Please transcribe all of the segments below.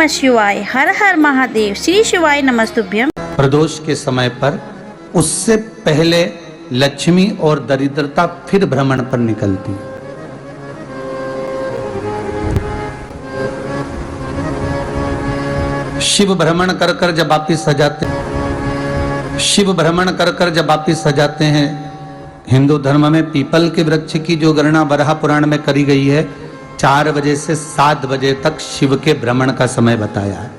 नमः शिवाय, हर हर महादेव, श्री शिवाय नमस्तुभ्यम। प्रदोष के समय पर उससे पहले लक्ष्मी और दरिद्रता फिर भ्रमण पर निकलती। शिव भ्रमण कर कर जब वापिस आ जाते शिव भ्रमण कर कर जब वापिस आ जाते हैं, हिंदू धर्म में पीपल के वृक्ष की जो गणना वराह पुराण में करी गई है, 4 बजे से 7 बजे तक शिव के भ्रमण का समय बताया है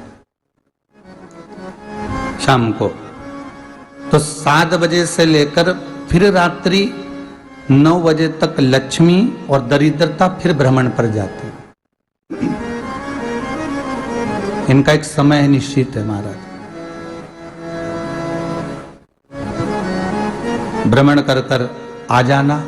शाम को। तो 7 बजे से लेकर फिर रात्रि 9 बजे तक लक्ष्मी और दरिद्रता फिर भ्रमण पर जाती। इनका एक समय निश्चित है महाराज। भ्रमण कर कर आ जाना।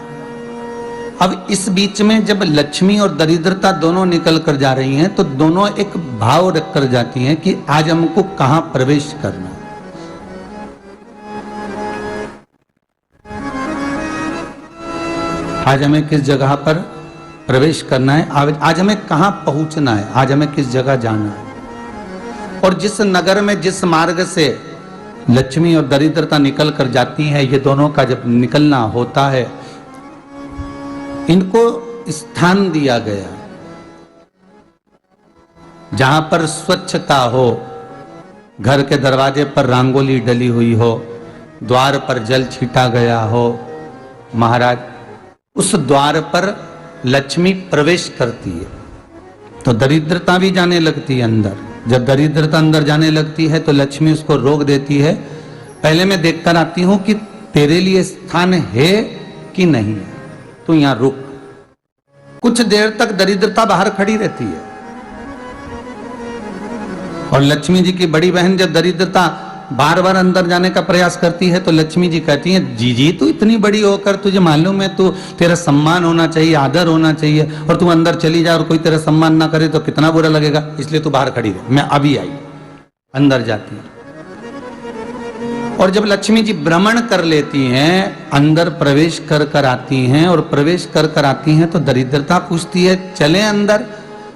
अब इस बीच में जब लक्ष्मी और दरिद्रता दोनों निकल कर जा रही हैं, तो दोनों एक भाव रख कर जाती हैं कि आज हमको कहां प्रवेश करना है। आज हमें किस जगह पर प्रवेश करना है, आज हमें कहां पहुंचना है, आज हमें किस जगह जाना है। और जिस नगर में जिस मार्ग से लक्ष्मी और दरिद्रता निकल कर जाती है, ये दोनों का जब निकलना होता है, इनको स्थान दिया गया जहां पर स्वच्छता हो, घर के दरवाजे पर रंगोली डली हुई हो, द्वार पर जल छीटा गया हो। महाराज, उस द्वार पर लक्ष्मी प्रवेश करती है तो दरिद्रता भी जाने लगती है अंदर। जब दरिद्रता अंदर जाने लगती है तो लक्ष्मी उसको रोक देती है। पहले मैं देखकर आती हूं कि तेरे लिए स्थान है कि नहीं है, तू यहां रुक। कुछ देर तक दरिद्रता बाहर खड़ी रहती है और लक्ष्मी जी की बड़ी बहन जब दरिद्रता बार बार अंदर जाने का प्रयास करती है तो लक्ष्मी जी कहती हैं, जीजी तू इतनी बड़ी होकर तुझे मालूम है, तू तेरा सम्मान होना चाहिए, आदर होना चाहिए, और तू अंदर चली जा और कोई तेरा सम्मान ना करे तो कितना बुरा लगेगा, इसलिए तू बाहर खड़ी रहे। मैं अभी आई। अंदर जाती है और जब लक्ष्मी जी भ्रमण कर लेती हैं, अंदर प्रवेश कर कर आती हैं, और प्रवेश कर कर आती हैं तो दरिद्रता पूछती है चले अंदर।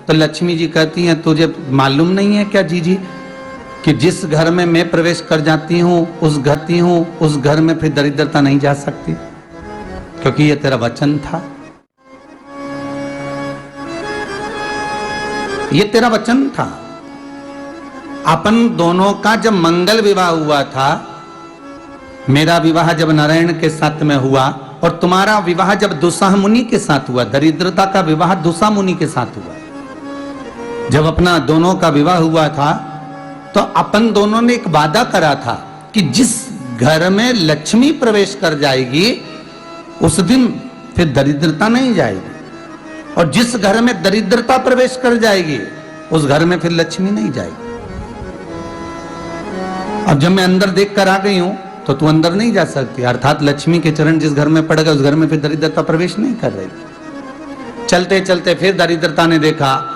तो लक्ष्मी जी कहती हैं, तुझे मालूम नहीं है क्या जीजी कि जिस घर में मैं प्रवेश कर जाती हूं उस घर में फिर दरिद्रता नहीं जा सकती, क्योंकि ये तेरा वचन था, ये तेरा वचन था। अपन दोनों का जब मंगल विवाह हुआ था, मेरा विवाह जब नारायण के साथ में हुआ और तुम्हारा विवाह जब दुसाह मुनि के साथ हुआ, दरिद्रता का विवाह दुसा मुनि के साथ हुआ। जब अपना दोनों का विवाह हुआ था तो अपन दोनों ने एक वादा करा था कि जिस घर में लक्ष्मी प्रवेश कर जाएगी उस दिन फिर दरिद्रता नहीं जाएगी, और जिस घर में दरिद्रता प्रवेश कर जाएगी उस घर में फिर लक्ष्मी नहीं जाएगी। अब जब मैं अंदर देख कर आ गई हूं तो तू अंदर नहीं जा सकती, अर्थात लक्ष्मी के चरण जिस घर में पड़ गए उस घर में फिर दरिद्रता प्रवेश नहीं कर रही। चलते चलते फिर दरिद्रता ने देखा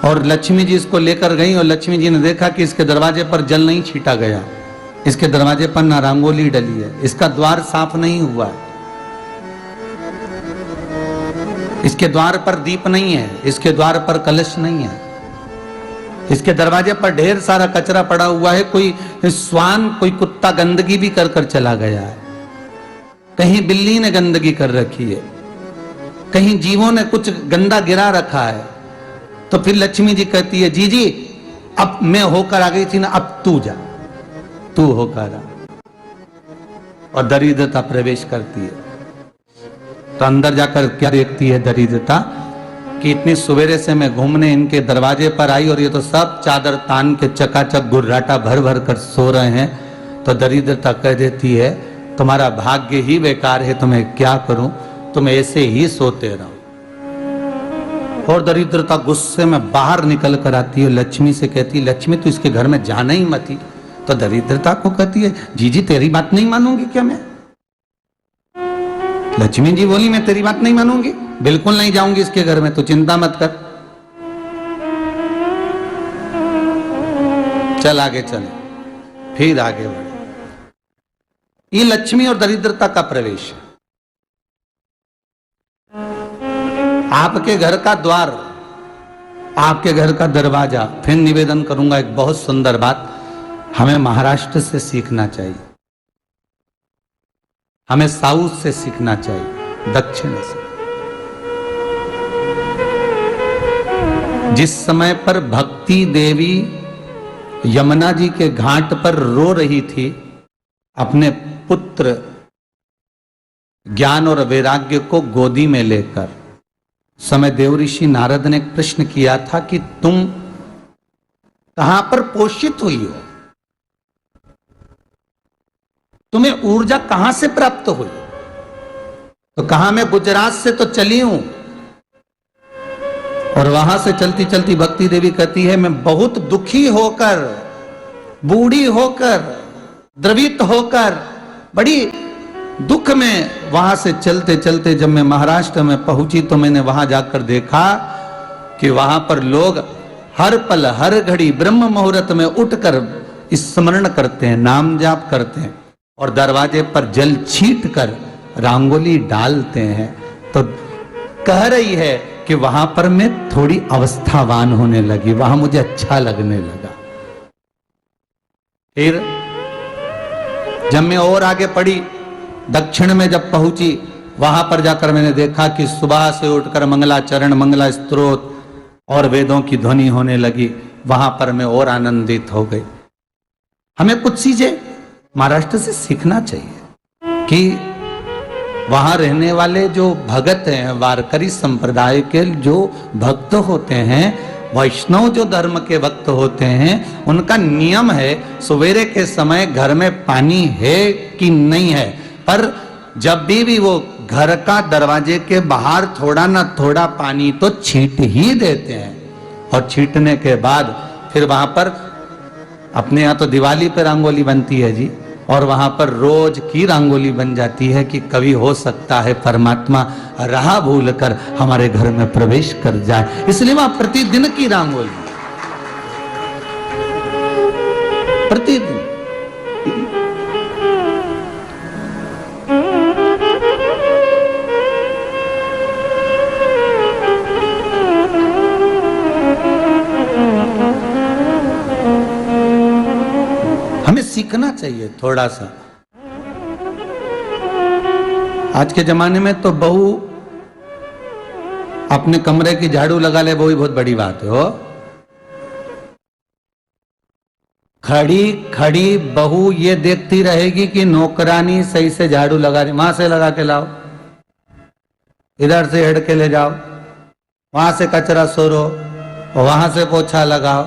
और लक्ष्मी जी इसको लेकर गई, और लक्ष्मी जी ने देखा कि इसके दरवाजे पर जल नहीं छीटा गया, इसके दरवाजे पर ना रंगोली डली है, इसका द्वार साफ नहीं हुआ है, इसके द्वार पर दीप नहीं है, इसके द्वार पर कलश नहीं है, इसके दरवाजे पर ढेर सारा कचरा पड़ा हुआ है, कोई श्वान कोई कुत्ता गंदगी भी कर कर चला गया है, कहीं बिल्ली ने गंदगी कर रखी है, कहीं जीवों ने कुछ गंदा गिरा रखा है। तो फिर लक्ष्मी जी कहती है, जी अब मैं होकर आ गई थी ना, अब तू जा, तू होकर आ। और दरिद्रता प्रवेश करती है। तो अंदर जाकर क्या देखती है दरिद्रता कि इतनी सवेरे से मैं घूमने इनके दरवाजे पर आई और ये तो सब चादर तान के चकाचक गुर्राटा भर भर कर सो रहे हैं। तो दरिद्रता कह देती है, तुम्हारा भाग्य ही बेकार है, तुम्हें क्या करूं, तुम ऐसे ही सोते रहो। और दरिद्रता गुस्से में बाहर निकल कर आती है, लक्ष्मी से कहती है, लक्ष्मी तू इसके घर में जाना ही मत ही। तो दरिद्रता को कहती है, जीजी तेरी बात नहीं मानूंगी क्या मैं? लक्ष्मी जी बोली, मैं तेरी बात नहीं मानूंगी, बिल्कुल नहीं जाऊंगी इसके घर में, तू चिंता मत कर, चल आगे चले। फिर आगे बढ़े। ये लक्ष्मी और दरिद्रता का प्रवेश है। आपके घर का द्वार आपके घर का दरवाजा, फिर निवेदन करूंगा एक बहुत सुंदर बात, हमें महाराष्ट्र से सीखना चाहिए, हमें साउथ से सीखना चाहिए, दक्षिण से। जिस समय पर भक्ति देवी यमुना जी के घाट पर रो रही थी अपने पुत्र ज्ञान और वैराग्य को गोदी में लेकर, समय देवऋषि नारद ने प्रश्न किया था कि तुम कहां पर पोषित हुई हो, तुम्हें ऊर्जा कहां से प्राप्त हुई? तो कहा मैं गुजरात से तो चली हूं। और वहां से चलती चलती भक्ति देवी कहती है मैं बहुत दुखी होकर, बूढ़ी होकर, द्रवित होकर, बड़ी दुख में वहां से चलते चलते जब मैं महाराष्ट्र में पहुंची तो मैंने वहां जाकर देखा कि वहां पर लोग हर पल हर घड़ी ब्रह्म मुहूर्त में उठकर स्मरण करते हैं, नाम जाप करते हैं और दरवाजे पर जल छीट कर रंगोली डालते हैं। तो कह रही है कि वहां पर मैं थोड़ी अवस्थावान होने लगी, वहां मुझे अच्छा लगने लगा। फिर जब मैं और आगे पढ़ी, दक्षिण में जब पहुंची, वहां पर जाकर मैंने देखा कि सुबह से उठकर मंगलाचरण, मंगला स्तोत्र और वेदों की ध्वनि होने लगी। वहां पर मैं और आनंदित हो गई। हमें कुछ चीजें महाराष्ट्र से सीखना चाहिए कि वहां रहने वाले जो भगत हैं, वारकरी संप्रदाय के जो भक्त होते हैं, वैष्णव जो धर्म के भक्त होते हैं, उनका नियम है सवेरे के समय घर में पानी है कि नहीं है, पर जब भी वो घर का दरवाजे के बाहर थोड़ा ना थोड़ा पानी तो छींट ही देते हैं। और छींटने के बाद फिर वहां पर अपने यहाँ तो दिवाली पे रंगोली बनती है जी, और वहां पर रोज की रंगोली बन जाती है कि कभी हो सकता है परमात्मा राह भूल कर हमारे घर में प्रवेश कर जाए, इसलिए वहां प्रतिदिन की रंगोली, प्रतिदिन। हमें सीखना चाहिए थोड़ा सा। आज के जमाने में तो बहू अपने कमरे की झाड़ू लगा ले, वो ही बहुत बड़ी बात है। हो खड़ी खड़ी बहू ये देखती रहेगी कि नौकरानी सही से झाड़ू लगा रही, वहां से लगा के लाओ, इधर से हेड के ले जाओ, वहां से कचरा सोरो, वहां से पोछा लगाओ।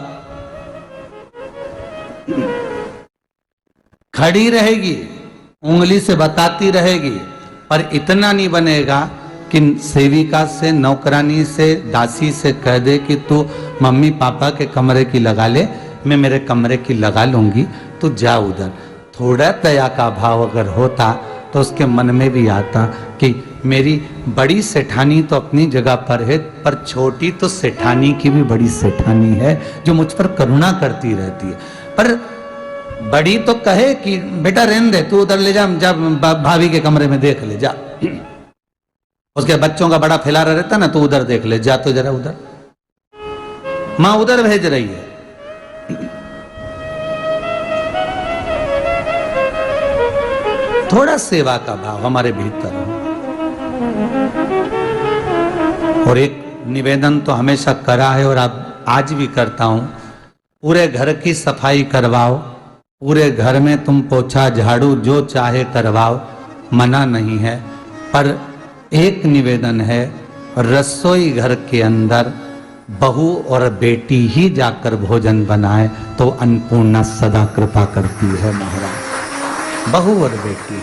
खड़ी रहेगी, उंगली से बताती रहेगी, पर इतना नहीं बनेगा कि सेविका से, नौकरानी से, दासी से कह दे कि तू मम्मी पापा के कमरे की लगा ले, मैं मेरे कमरे की लगा लूंगी, तू जा उधर। थोड़ा दया का भाव अगर होता तो उसके मन में भी आता कि मेरी बड़ी सेठानी तो अपनी जगह पर है, पर छोटी तो सेठानी की भी बड़ी सेठानी है जो मुझ पर करुणा करती रहती है। पर बड़ी तो कहे कि बेटा रहने दे, तू उधर ले जा, भाभी के कमरे में देख ले जा। उसके बच्चों का बड़ा फैलारा रहता ना, तो उधर देख ले जा, तो जरा उधर, मां उधर भेज रही है। थोड़ा सेवा का भाव हमारे भीतर हो। और एक निवेदन तो हमेशा करा है और अब आज भी करता हूं, पूरे घर की सफाई करवाओ, पूरे घर में तुम पोछा झाड़ू जो चाहे करवाओ, मना नहीं है। पर एक निवेदन है, रसोई घर के अंदर बहू और बेटी ही जाकर भोजन बनाए तो अन्नपूर्णा सदा कृपा करती है महाराज। बहू और बेटी ही।